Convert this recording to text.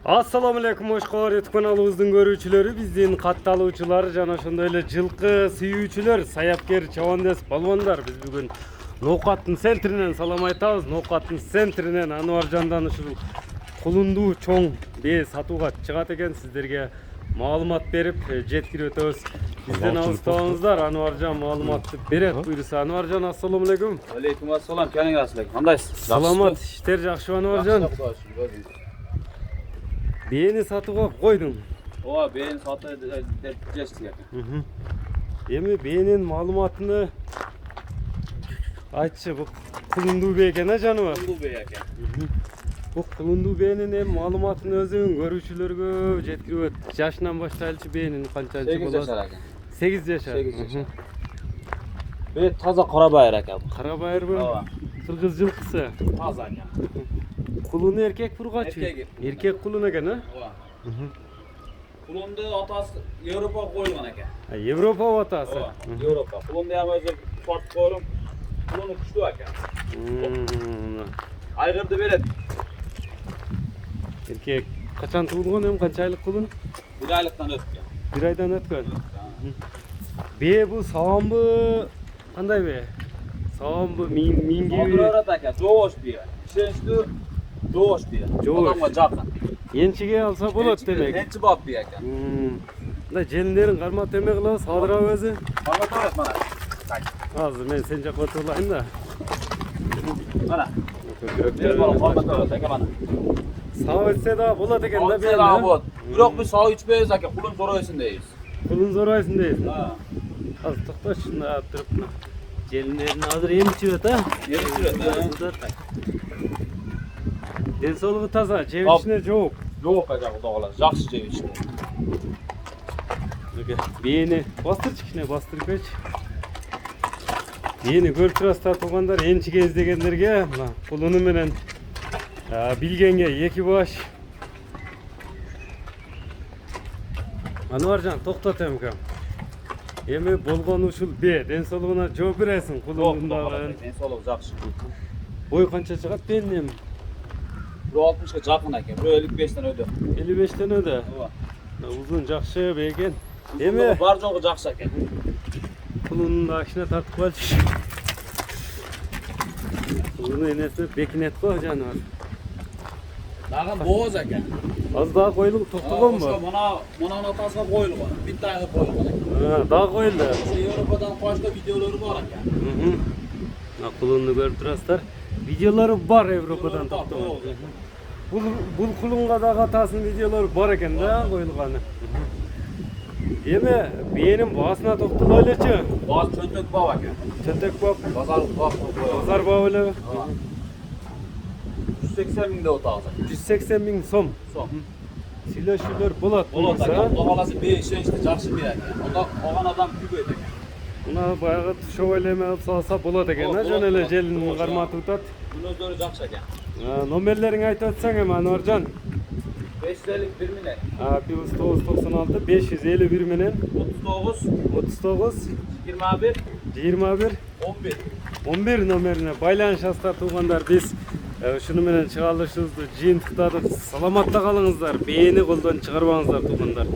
Assalamu alaikum, hoşgör YouTube kanalımızın görүүчүлөрү, биздин катталуучулар жана ошондой эле жылкы сүйүүчүлөр, саяпкер, чабандес, балбандар. Биз бүгүн Ноокаттын центринен салам айтабыз. Ноокаттын центринен Ануаржандан ушул кулундуу чоң бээ сатууга чыгат экен. Сиздерге маалымат берип жеткирип өтөбүз. Бизден алыстабаңыздар. Ануаржан маалыматты берет. Буйруса Ануаржан, ассаламу алейкум. Алейкум ассалам. Кеңиңиз кандайсыз? Саламат, иштер жакшыбы Ануаржан? Бээни сатууга койдуң. Ооба, бээни сатып деп жештик экен. Эми бээнин маалыматыны айтчы. Бул кулундуу бээ экен, а жаныбар? Кулундуу бээ экен. Бул кулундуу бээнин эми маалыматын өзүң көрүүчүлөргө жеткирип өт. Жашынан баштайлычы бээнин канчанчы болот? 8 жашар экен. 8 жашар. 8 жашар. Бээ таза кара байыр экен. Кара байырбы? Ооба. Кыргыз жылкысы. Таза экен. Кулуну эркек бургачы? Эркек. Эркек кулун экен, а? Ооба. Кулунду атасы Европа коюлган экен. Европа атасы. Ооба, Европа. Кулунду өзү спорт коюлуп, кулуну күчтүү экен. Айгырды берет. Эркек качан туулган, эми канча айлык кулун? 1 айлыктан өткөн. 1 айдан өткөн. Бээ бул сабанбы, кандай бээ? Сабанбы, миңгиби? Алдырат экен, жоош бээ. Ишеничтүү жоош бээ. Адамга жакын. Енчиге алса болот демек. Энчи бап бээ экен. Мындай желиндерин кармап эме кылабыз, салдырабы өзү? Карматабыз мына. Азыр мен сен жакка отурлайын да. Мына. Бер бала карматабыз экен мына. Сабап этсе да болот экен да бээ. Сабап болот. Бирок биз сабап ичпейбиз экен, кулун зоройсун дейбиз. Кулун зорайсың дейсиң. Азыр токточ, мына туруп мына. Желиндерин азыр эмчибет, а? Эмчибет, Ден соолугу таза, жеп ичине жооп. Жооп экен Кудай кааласа, жакшы жеп ичине. Бээни бастырчы, кичине бастырып кетчи. Бээни көрүп турасыздар туугандар, энчиге издегендерге мына кулуну менен билгенге 2 баш. Ануаржан, токтот эмкем. Эми болгон ушул бээ, ден соолугуна жооп бересиң кулундагы. Ден соолугу жакшы. Бой канча чыгат бээнин? 160га жакын экен, 155тен өдө. 55тен өдө. Ооба. Узун жакшы бээ экен. Эми бар жогу жакшы экен. Кулунун да кичине тартып коелучу. Кулунун энеси бекинет го жаныбар. Дагы бооз экен. Az daha koyulup toktogон Ошо mu? мына атасына коюлган. Битте айга коюлган экен. Daha koyuldu. Ошо Европадан башка видеолору бар экен. Kulunu görüp turasızlar. Videoları var Avrupa'dan toktogон. Bul kulunga da katasının videoları var eken da koyulganı. Emi bээnin baasına toktogolechü. Бааз чөнтөк бап экен. Çötek bab, Базар бап коюлган. pazar bab öyle. 180 миң деп атабыз. 180.000 som. Сом. Sileşüler bulat. Болот экен. Кудай кааласа бээ ишеничти жакшы бээ экен. Онда калган адам күбөйт экен. Buna bayağı şövaleme alıp salsa bulat eken. Bulat, Jön ele bulat. jelini karma tutat. Bunun özleri жакшы экен. Nomerlerini ayıp etsen hemen Anvarcan. 551 миңнен. 1996 551 menen 39 39 21 21 11. 11 nomerine байланышасыздар туугандар. Biz şunu menen чыгарылышыбызды жыйынтыктадык. Саламатта калыңыздар. Бээни колдон чыгарбаңыздар туугандар.